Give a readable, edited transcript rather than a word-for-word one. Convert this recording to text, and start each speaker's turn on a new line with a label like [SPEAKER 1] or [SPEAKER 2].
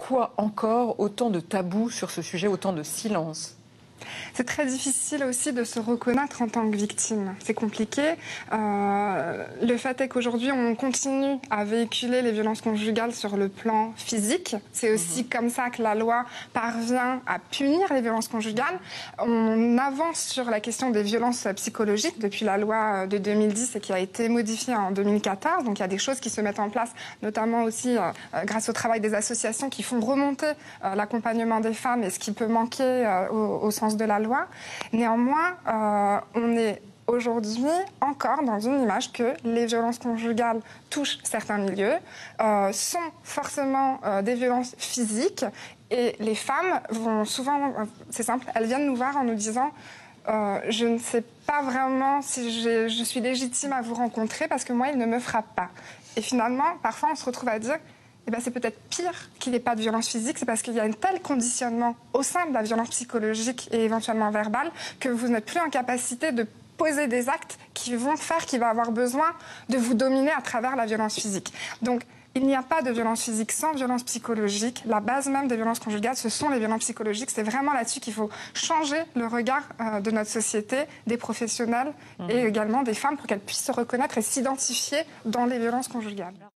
[SPEAKER 1] Pourquoi encore autant de tabous sur ce sujet, autant de silence ?
[SPEAKER 2] C'est très difficile aussi de se reconnaître en tant que victime. C'est compliqué. Le fait est qu'aujourd'hui, on continue à véhiculer les violences conjugales sur le plan physique. C'est aussi comme ça que la loi parvient à punir les violences conjugales. On avance sur la question des violences psychologiques depuis la loi de 2010 et qui a été modifiée en 2014. Donc il y a des choses qui se mettent en place, notamment aussi grâce au travail des associations qui font remonter l'accompagnement des femmes et ce qui peut manquer au sens de la loi. Néanmoins, on est aujourd'hui encore dans une image que les violences conjugales touchent certains milieux, sont forcément des violences physiques et les femmes vont souvent, c'est simple, elles viennent nous voir en nous disant je ne sais pas vraiment si je suis légitime à vous rencontrer parce que moi, il ne me frappe pas. Et finalement, parfois, on se retrouve à dire eh bien, c'est peut-être pire qu'il n'y ait pas de violence physique, c'est parce qu'il y a un tel conditionnement au sein de la violence psychologique et éventuellement verbale que vous n'êtes plus en capacité de poser des actes qui vont faire qu'il va avoir besoin de vous dominer à travers la violence physique. Donc, il n'y a pas de violence physique sans violence psychologique. La base même des violences conjugales, ce sont les violences psychologiques. C'est vraiment là-dessus qu'il faut changer le regard de notre société, des professionnels et également des femmes pour qu'elles puissent se reconnaître et s'identifier dans les violences conjugales.